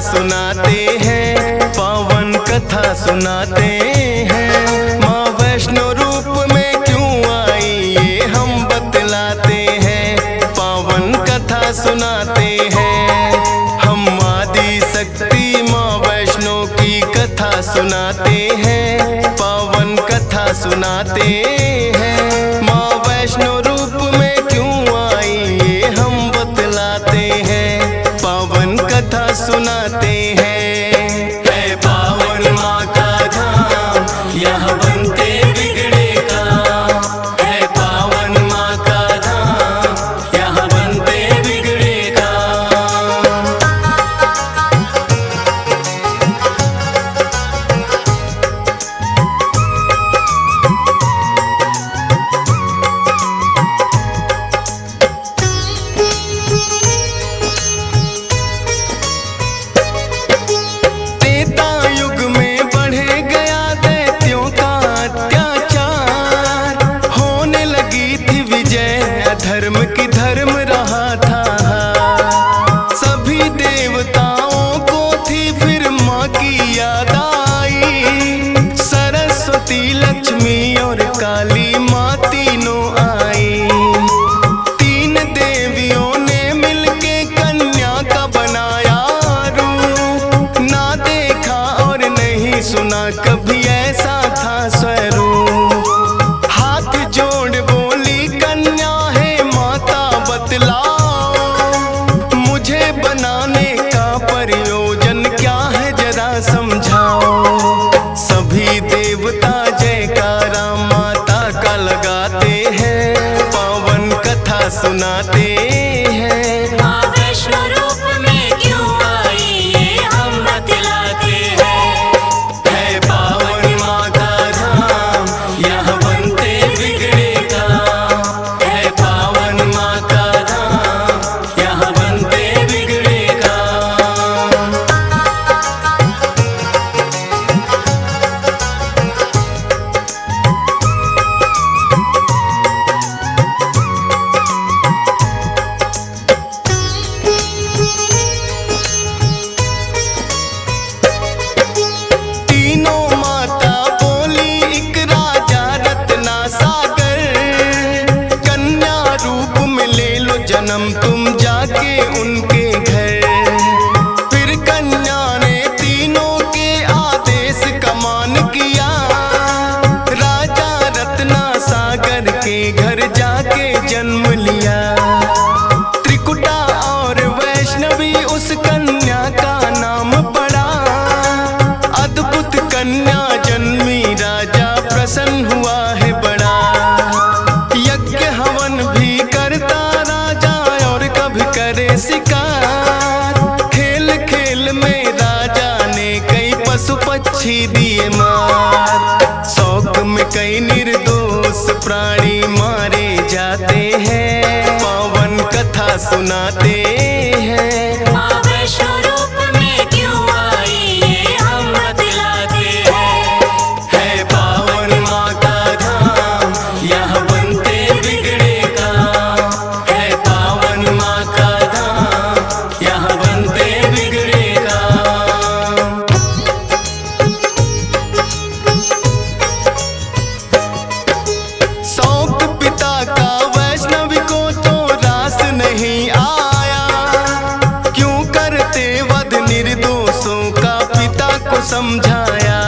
सुनाते हैं, पावन कथा सुनाते हैं। माँ वैष्णो रूप में क्यों आई ये हम बतलाते हैं, पावन कथा सुनाते हैं। हम आदि शक्ति माँ वैष्णो की कथा सुनाते हैं, पावन कथा सुनाते हैं। माँ वैष्णो रूप में क्यों आई ये हम बतलाते हैं, पावन कथा सुनाते हैं। है पावन माँ का धाम यहाँ बनते बिगड़े काम, है पावन माँ का धाम यहाँ बनते बिगड़े काम। धर्म की धर्म रहा था, सभी देवताओं को थी फिर माँ की याद आई। सरस्वती लक्ष्मी और काली माँ तीनों आई। तीन देवियों ने मिलके कन्या का बनाया रूप, ना देखा और नहीं सुना कभी ऐसा था स्वरूप। हाथ जोड़ बोली कन्या मुझे बनाने का प्रयोजन क्या है जरा समझाओ। सभी देवता जयकारा माता का लगाते हैं, पावन कथा सुनाते हैं। माँ वैष्णो रूप में क्यों आई ये हम बतलाते हैं। है पावन माँ का धाम यहाँ बनते बिगड़े काम, है पावन माँ का धाम यहाँ बनते बिगड़े काम। तीनों माता बोली एक राजा रत्ना सागर, कन्या रूप में ले लो जन्म तुम जाके उनके घर। फिर कन्या ने तीनों के आदेश का मान किया, राजा रत्ना सागर के घर जाके जन्म लिया। त्रिकुटा और वैष्णवी उस कन्या का नाम पड़ा, अद्भुत कन्या जन्मी राजा प्रसन्न हुआ है बड़ा। यज्ञ हवन भी करता राजा और कभी करे शिकार, खेल खेल में राजा ने कई पशु पक्षी दिए मार। शौक में कई निर्दोष प्राणी मारे जाते हैं, पावन कथा सुनाते हैं। माँ वैष्णो रूप में क्यों आई ये हम बतलाते हैं। है पावन माँ का धाम यहाँ बनते बिगड़े काम, है पावन माँ का धाम यहाँ बनते बिगड़े काम। शौक पिता का वैष्णवी को तो रास नहीं आया, क्यों करते वध निर्दोषों का पिता को समझाया।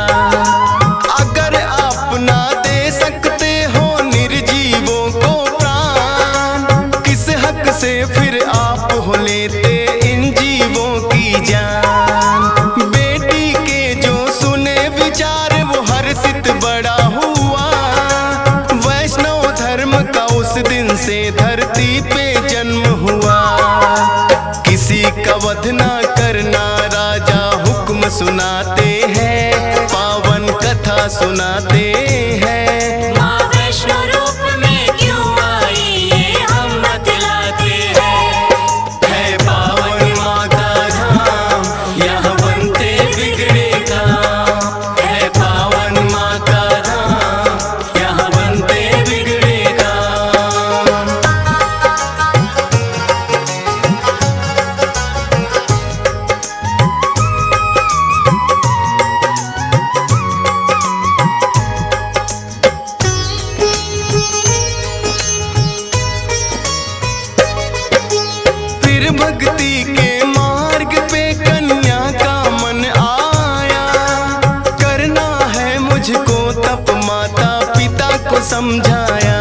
अगर आप ना दे सकते हो निर्जीवों को प्राण, किस हक से फिर आप हो लेते इन जीवों की जान। बेटी के जो सुने विचार वो हर्षित बड़ा हुआ, वैष्णव धर्म का उस दिन से धरती पे जन्म हुआ। किसी का वध ना करना राजा हुक्म सुनाते हैं, पावन कथा सुनाते हैं। माँ वैष्णो रूप में क्यों आई ये हम बतलाते हैं। है पावन माँ का धाम यहाँ बनते बिगड़े काम, है पावन माँ का धाम यहाँ बनते बिगड़े काम। समझाया।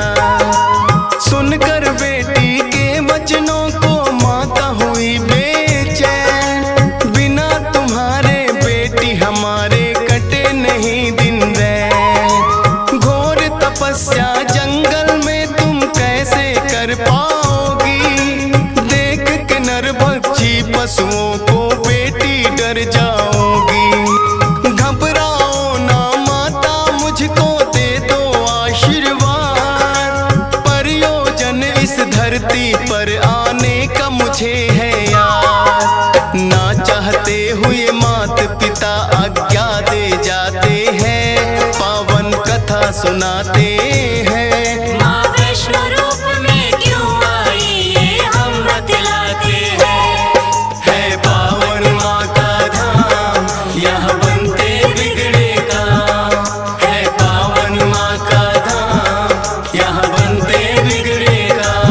सुनकर बेटी के वचनों को माता हुई बेचैन, बिना तुम्हारे बेटी हमारे कटे नहीं दिन रैन। घोर तपस्या जंगल में तुम कैसे कर पाओगी, देख के नरभक्षी पशुओं को बेटी डर जाओगी। घबराओ ना माता, मुझको दे दो आशीर्वाद, प्रयोजन इस धरती पर आने का मुझे है याद। ना चाहते हुए मात पिता आज्ञा दे जाते हैं, पावन कथा सुनाते हैं। माँ वैष्णो रूप में क्यों आई ये हम बतलाते हैं। है पावन माँ का धाम, यहाँ बनते बिगड़े काम। है पावन माँ का धाम, यहाँ बनते बिगड़े काम।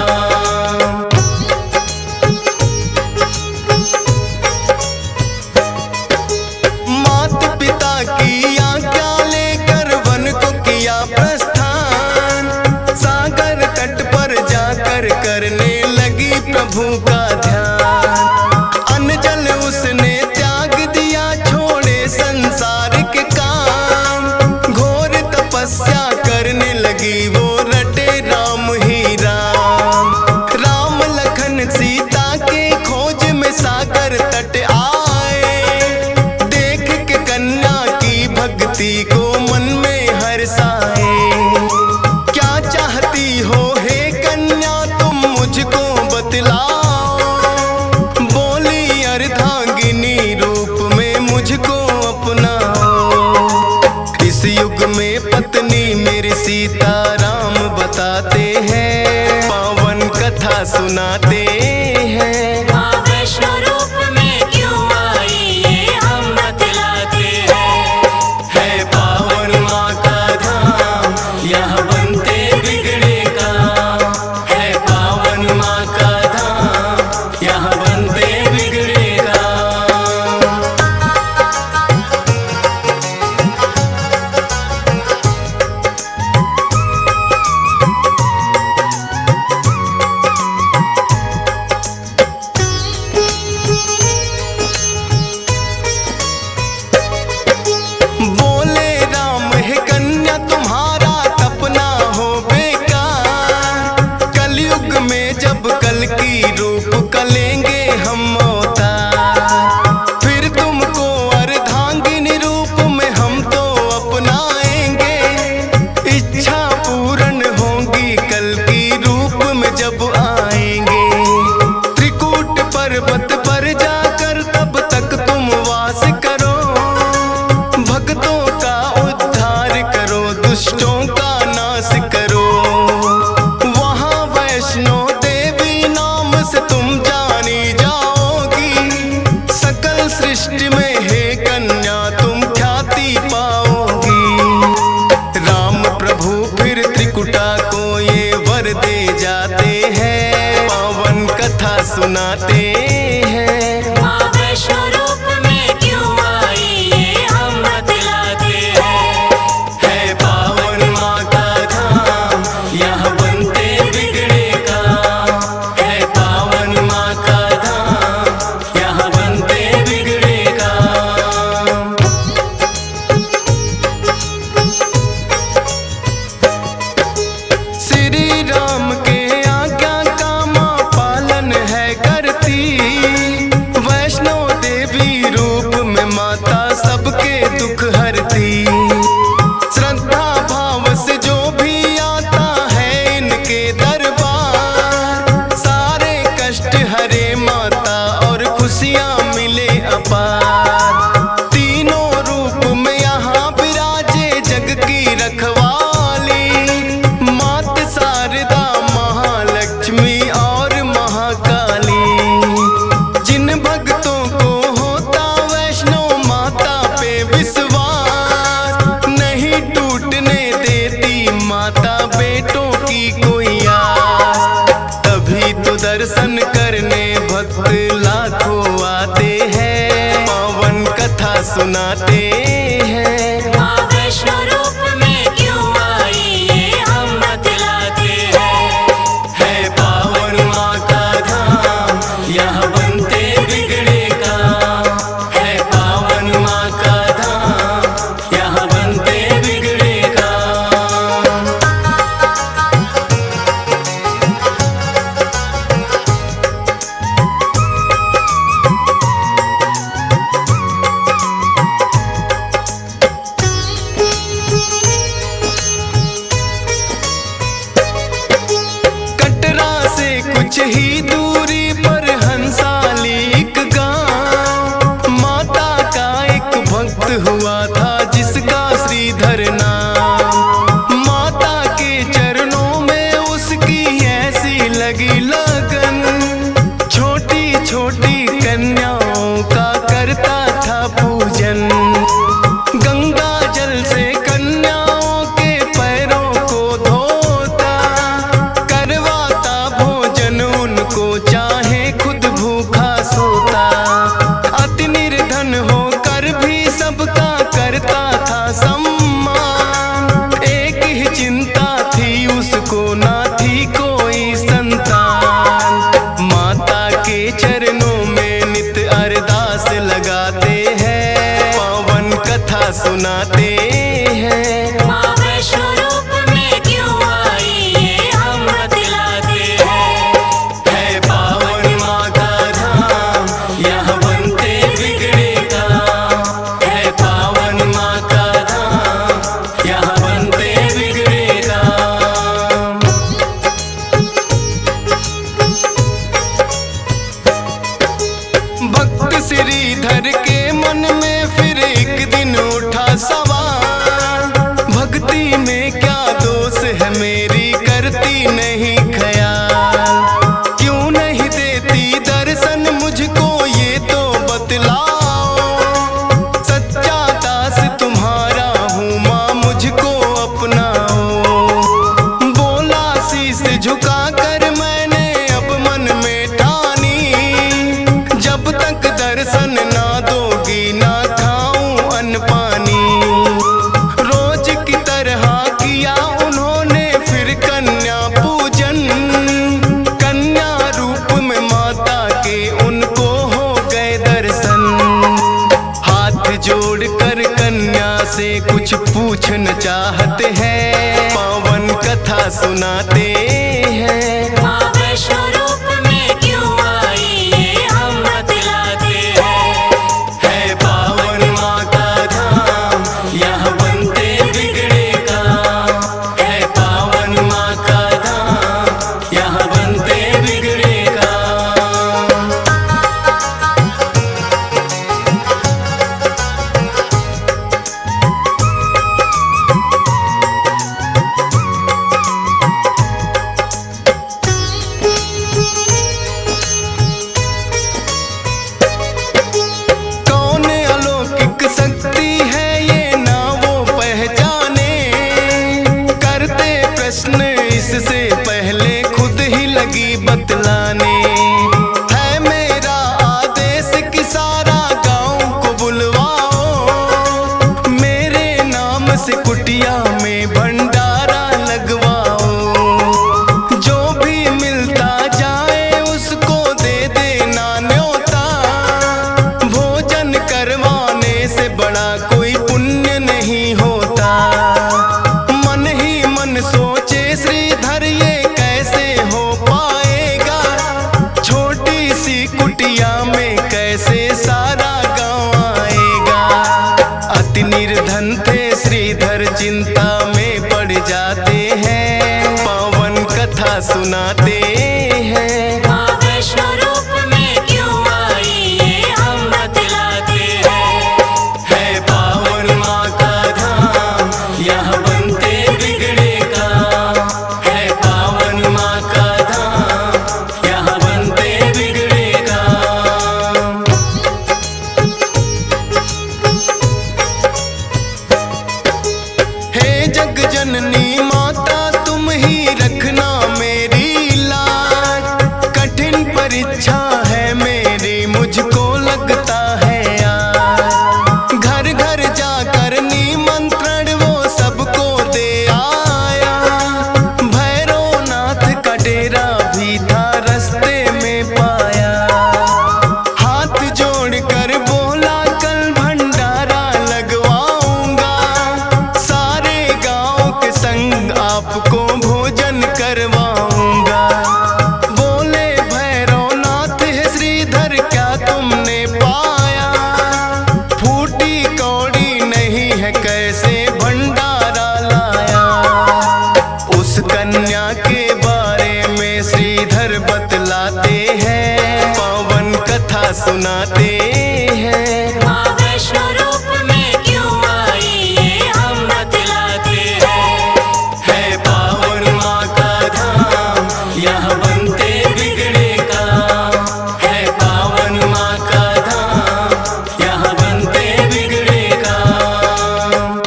माता पिता की आज्ञा लेकर वन को किया प्रस्थान, सागर तट पर जाकर करने लगी प्रभु का ध्यान। अन्न जल उसने त्याग दिया, छोड़े संसार के काम। घोर तपस्या करने लगी वो, रटे राम ही राम। राम लखन सीता के खोज में सागर तट आए, देख के कन्या की भक्ति को मन में हर्षाए। क्या चाहती हो हे कन्या तुम मुझको बतलाओ, बोली अर्धांगिनी रूप में मुझको अपनाओ। इस युग में पत्नी मेरी सीता राम बताते हैं, पावन कथा सुनाते हैं। माँ वैष्णो रूप में क्यों आई ये हम बतलाते हैं। है पावन माँ का धाम, यहाँ बनते बिगड़े काम। है पावन माँ का धाम, यहाँ बनते बिगड़े काम। बोले राम हे कन्या तुम्हारा तपना हो बेकार, कलयुग में जब कल की रूप कलेंगे हम अवतार, फिर तुमको अर्धांगिनी रूप में हम तो अपनाएंगे। इच्छा पूर्ण होगी कल की रूप में जब आएंगे। त्रिकूट पर्वत पर जाकर तब तक तुम वास करो, भक्तों का उद्धार करो, दुष्टों का नाश करो। वहाँ वैष्णो देवी नाम से तुम जानी जाओगी, सकल सृष्टि में हे कन्या तुम ख्याति पाओगी। राम प्रभु फिर त्रिकुटा को ये वर दे जाते हैं, पावन कथा सुनाते हैं। माँ वैष्णो रूप में क्यों आई ये हम बतलाते हैं। है पावन माँ का धाम, यहाँ बनते बिगड़े काम। है पावन माँ का धाम, यहाँ बनते बिगड़े काम। श्री राम के आज्ञा का माँ पालन है करती, वैष्णो देवी रूप में माता सबके दुख हरती। श्रद्धा भाव से जो भी आता है इनके दरबार, सारे कष्ट हरे माता और खुशियाँ मिले अपार। तीनों रूप में यहाँ विराजे जग की रखवाली, मात शारदा महालक्ष्मी और महाकाली। जिन भक्तों को होता वैष्णो माता पे विश्वास, नहीं टूटने देती माता बेटों की कोई आस। तभी तो दर्शन करने भक्त लाखों आते हैं, पावन कथा सुनाते हैं। माँ वैष्णो रूप में क्यों आई ये हम ही दूरी पर हंसाली एक गांव, माता का एक भक्त हुआ था जिसका श्रीधर नाम। माता के चरणों में उसकी ऐसी लगी लगन, छोटी छोटी कन्याओं का करता था पूजन। गंगा जल से कन्याओं के पैरों को धोता, करवाता भोजन उनको चाहे खुद भूखा सोता। अति निर्धन होकर भी सबका करता था सम्मान, एक ही चिंता थी उसको ना थी कोई संतान। माता के चरणों में नित अरदास लगाते हैं, पावन कथा सुनाते हैं। माँ वैष्णो रूप में क्यों आई ये हम बतलाते हैं। है पावन माँ का धाम, यहाँ बनते बिगड़े काम। है पावन माँ का धाम, यहाँ बनते बिगड़े काम। भक्त श्रीधर के मन में फिर एक दिन उठा सवाल, भक्ति में क्या दोष है मेरी करती नहीं ख्याल। क्यों नहीं देती दर्शन मुझको ये तो बतलाओ, सच्चा दास तुम्हारा हूँ माँ मुझको अपनाओ। बोला शीश झुका कर मैंने अब मन में ठानी, जब तक दर्शन ना दोगी ना खाऊं अन्न पानी। रोज की तरह किया उन्होंने फिर कन्या पूजन, कन्या रूप में माता के उनको हो गए दर्शन। हाथ जोड़कर कन्या से कुछ पूछना चाहते हैं, पावन कथा सुनाते हैं। माँ वैष्णो रूप में क्यों आई ये हम बतलाते हैं। है पावन माँ का धाम, यहाँ बनते बिगड़े काम। है पावन माँ का धाम, यहाँ बनते बिगड़े काम। कौन अलौकिक शक्ति है ये ना वो पहचाने, करते प्रश्न इससे पहले खुद ही लगी बतलाने। है मेरा आदेश कि सारा गांव को बुलवाओ, मेरे नाम से कुटिया में भंडारा लगवाओ। जो भी मिलता जाए उसको दे देना न्योता, भोजन करवाने से बड़ा कोई पुण्य नहीं होता। मन ही मन सोचे श्रीधर ये कैसे हो पाएगा, छोटी सी कुटिया में कैसे सारा गांव आएगा। अति निर्धन थे श्रीधर चिंता में पड़ जाते हैं, पावन कथा सुनाते हैं। माँ वैष्णो रूप में क्यों आई ये हम बतलाते हैं। है पावन माँ का धाम, यहाँ बनते बिगड़े काम। है पावन माँ का धाम, यहाँ बनते बिगड़े काम। हे जग जननी माता तुम ही रखना मेरी लाज, कठिन परीक्षा है मेरी मुझको लगता है आज। घर घर जाकर निमंत्रण वो सबको दे आया, भैरवनाथ का डेरा भी था रास्ते में पाया। हाथ जोड़कर बोला कल भंडारा लगवाऊंगा, सारे गांव के संग आपको भोजन करवाऊंगा। बोले भैरवनाथ है श्रीधर क्या तुमने पाया, फूटी कौड़ी नहीं है कैसे भंडारा लाया। उस कन्या के बारे में श्रीधर बतला सुनाते हैं। माँ वैष्णो रूप में क्यों आई ये हम बतलाते हैं। है पावन माँ का धाम, यहाँ बनते बिगड़े काम। है पावन माँ का धाम, यहाँ बनते बिगड़े काम।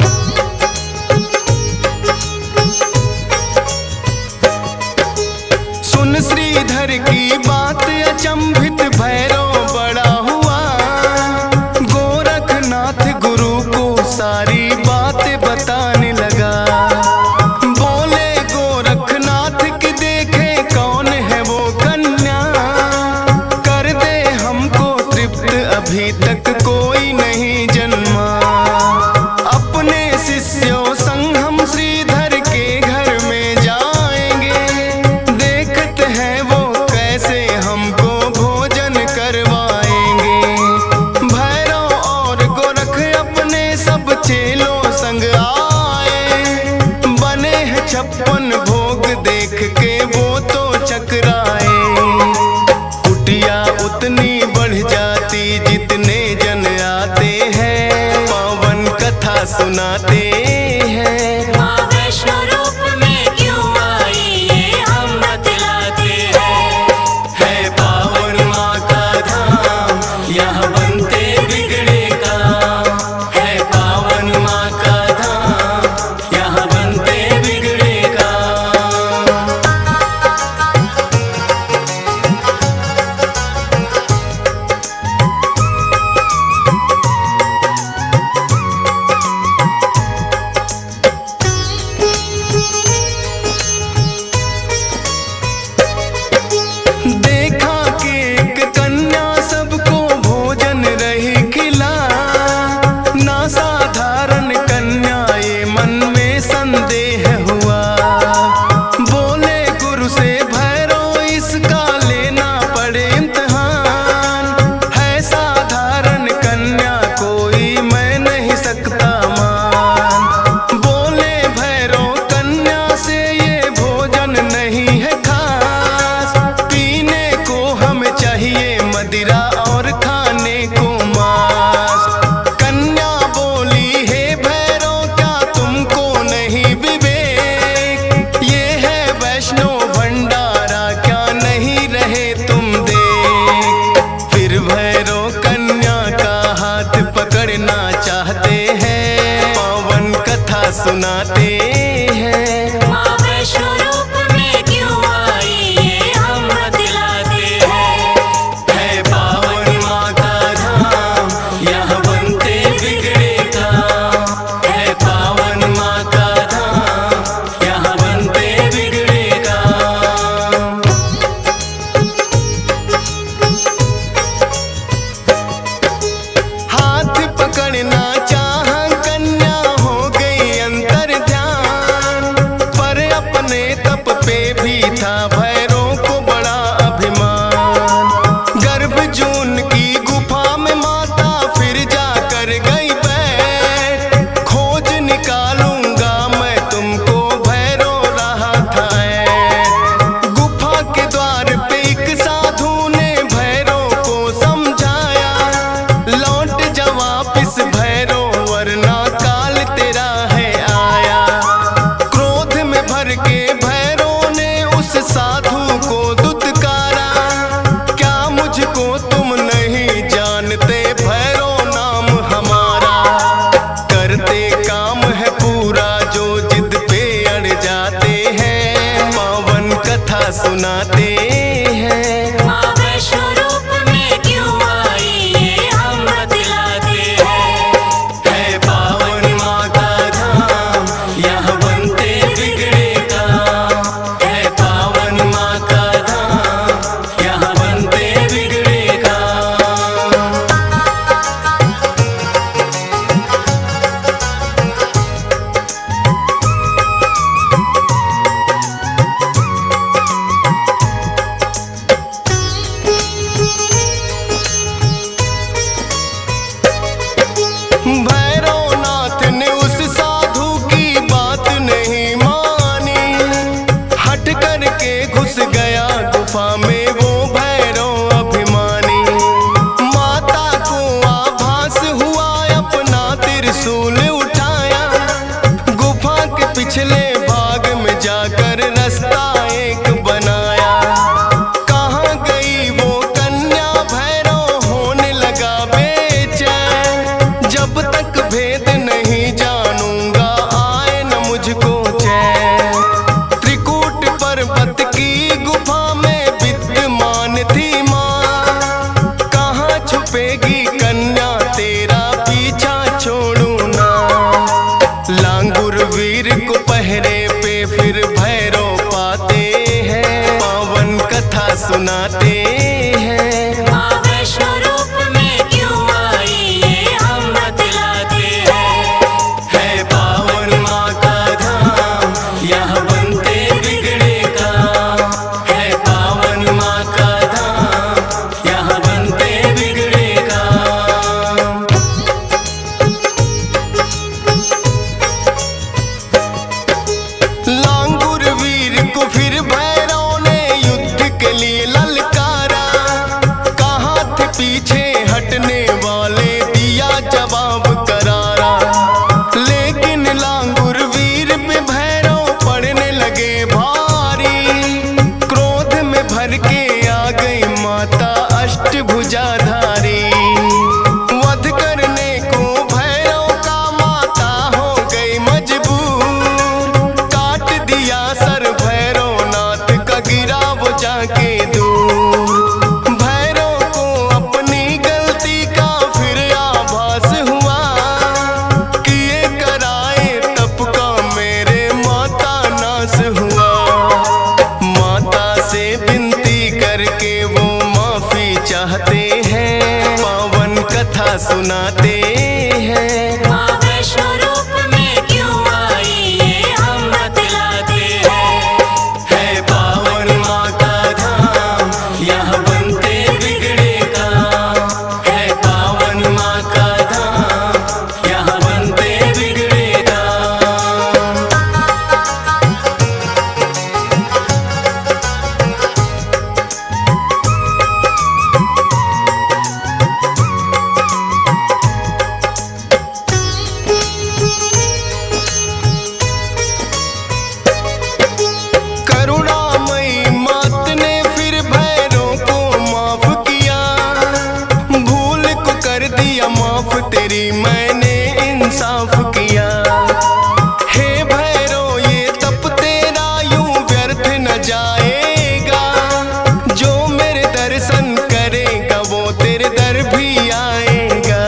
सुन श्रीधर की बात अचंभित भैरव बड़ा हुआ। गोरखनाथ गुरु को सारी बातें बताने लगा। बोले गोरखनाथ की देखे कौन है वो कन्या। कर दे हमको तृप्त अभी तक कोई नहीं जन्मा। अपने शिष्यों संग हम श्रीधर के घर में जाएंगे। देखते हैं वो कैसे हमको भोजन करवाएंगे। भैरव और गोरख अपने सब चेलों संग आए। बने हैं 56 भोग देख के वो तो चकराए। कुटिया उतनी बढ़ जाती जितने जन आते हैं। पावन कथा सुनाते हैं। माँ वैष्णो रूप में क्यों आई ये हम बतलाते हैं। है पावन माँ का धाम, यहाँ बनते बिगड़े काम। है पावन माँ का धाम, यहाँ बनते बिगड़े काम। देखा कि एक कन्या सबको भोजन रही खिला। ना साधारण कन्या ये मन में संदेह हुआ। बोले गुरु से भैरव इसका लेना पड़े इम्तिहान। है साधारण कन्या कोई मैं नहीं सकता मान। बोले भैरव कन्या से ये भोजन नहीं है खास। पीने को हमें चाहिए मदिरा और खाने को मांस। कन्या बोली हे भैरव क्या तुमको नहीं विवेक। ये है वैष्णो भंडारा क्या नहीं रहे तुम देख। फिर भैरव कन्या का हाथ पकड़ना चाहते हैं। पावन कथा सुनाते हैं। माँ वैष्णो रूप में क्यों आई ये हम बतलाते हैं। है पावन माँ का धाम, यहाँ बनते बिगड़े काम। है पावन माँ का धाम, यहाँ बनते बिगड़े काम। हाथ पकड़ना चाह कन्या हो गई अंतर ध्यान। पर अपने तप पे भी था भैरव को बड़ा अभिमान। गर्भ जून की गुफा में माता फिर जाकर गई बैठ। खोज निकालूंगा मैं तुमको भैरव रहा था ऐठ। गुफा के द्वार पे एक साधु ने भैरव को समझाया। लौट जा वापिस भैरव वरना काल तेरा है आया। क्रोध में भर के भैरव ने उस साधु को दुत्कारा। क्या मुझको तुम नहीं जानते भैरव नाम हमारा। करते काम है पूरा जो जिद पे अड़ जाते हैं। पावन कथा सुनाते हैं। माँ वैष्णो रूप में क्यों आई ये हम बतलाते हैं। है पावन माँ का धाम, यहाँ बनते बिगड़े काम। है पावन माँ का धाम, यहाँ बनते बिगड़े काम। जाकर रास्ता एक बनाया। कहाँ गई वो कन्या भैरव होने लगा बेचैन। जब तक भेद नहीं जानूंगा आए न मुझको चैन। त्रिकूट पर्वत की गुफा में विद्यमान थी माँ। कहाँ छुपेगी कन्या तेरा पीछा छोड़ू ना। लांगुर वीर को पहरे पे फिर भैरव पाते हैं। पावन कथा सुनाते हैं। माँ वैष्णो रूप में क्यों आई ये हम बतलाते हैं। है पावन माँ का धाम यहाँ बनते बिगड़े काम। है पावन माँ का धाम यहाँ बनते बिगड़े काम। लांगुर वीर को फिर भैरव ने युद्ध के लिए ललकारा। कहाँ थे पीछे हटने वाले दिया जवाब करारा। लेकिन लांगुर वीर पे भैरव पड़ने लगे भारी। क्रोध में भर के आ गई माता अष्टभुजाधारी। वध करने को भैरव का माता हो गई मजबूर। काट दिया सर भैरवनाथ का गिरा वो जाके दूर। भैरव को अपनी गलती का फिर आभास हुआ। किए कराए तप का मेरे माता नाश हुआ। माता से विनती करके वो माफी चाहते हैं। पावन कथा सुनाते हैं। माँ वैष्णो रूप में क्यों आई ये हम बतलाते हैं। है पावन माँ का धाम यहाँ बनते बिगड़े काम। है पावन माँ का धाम यहाँ बनते बिगड़े काम। करुणामयी मात ने फिर भैरव को माफ किया। भूल को कर दिया माफ तेरी मैंने इंसाफ किया। हे भैरव ये तप तेरा यूं व्यर्थ न जाएगा। जो मेरे दर्शन करेगा वो तेरे दर भी आएगा।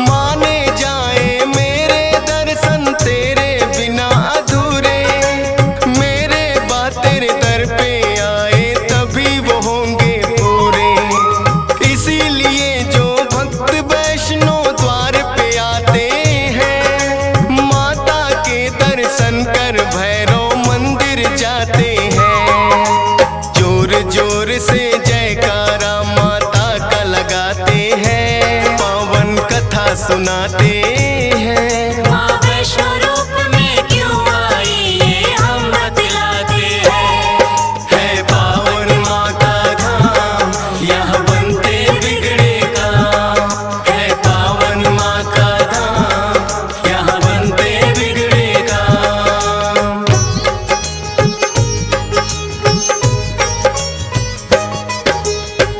माने जाए मेरे दर्शन तेरे बिना अधूरे। मेरे बाद तेरे दर पे आए तभी वो होंगे पूरे। इसीलिए जो भक्त वैष्णो द्वार पे आते हैं। माता के दर्शन कर भैरव मंदिर जाते हैं। जोर जोर से जयकारा माता का लगाते हैं। पावन कथा सुनाते हैं। माँ वैष्णो रूप में क्यों आई ये हम बतलाते हैं। है पावन माँ का धाम यहाँ बनते बिगड़े काम। है पावन माँ का धाम यहाँ बनते बिगड़े काम।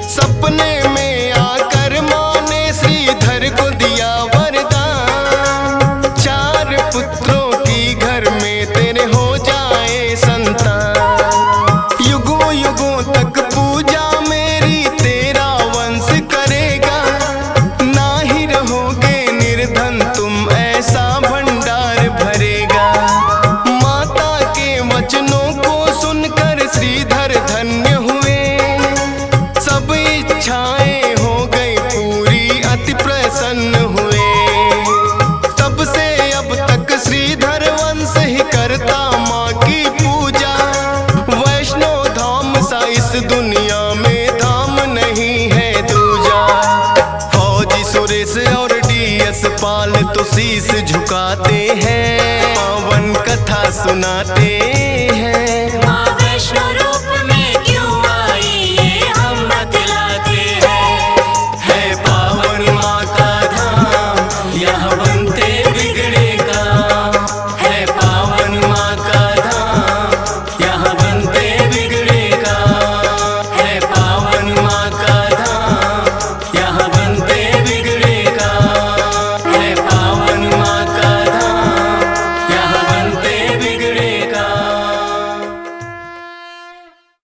सपने में आकर माँ ने श्रीधर को दिया वरदान। 4 पुत्रों की घर में तेरे हो जाए संतान। युगों युगों तक पूजा मेरी तेरा वंश करेगा। ना ही रहोगे निर्धन तुम ऐसा भंडार भरेगा। माता के वचनों को सुनकर श्रीधर धन्य हुए। सब इच्छाएं हो गई पूरी अति प्रसन्न हुए। तब से अब तक श्रीधर वंश ही करता माँ की पूजा। वैष्णो धाम सा इस दुनिया में धाम नहीं है दूजा। फौजी सुरेश और DS पाल तो शीश झुकाते हैं। पावन कथा सुनाते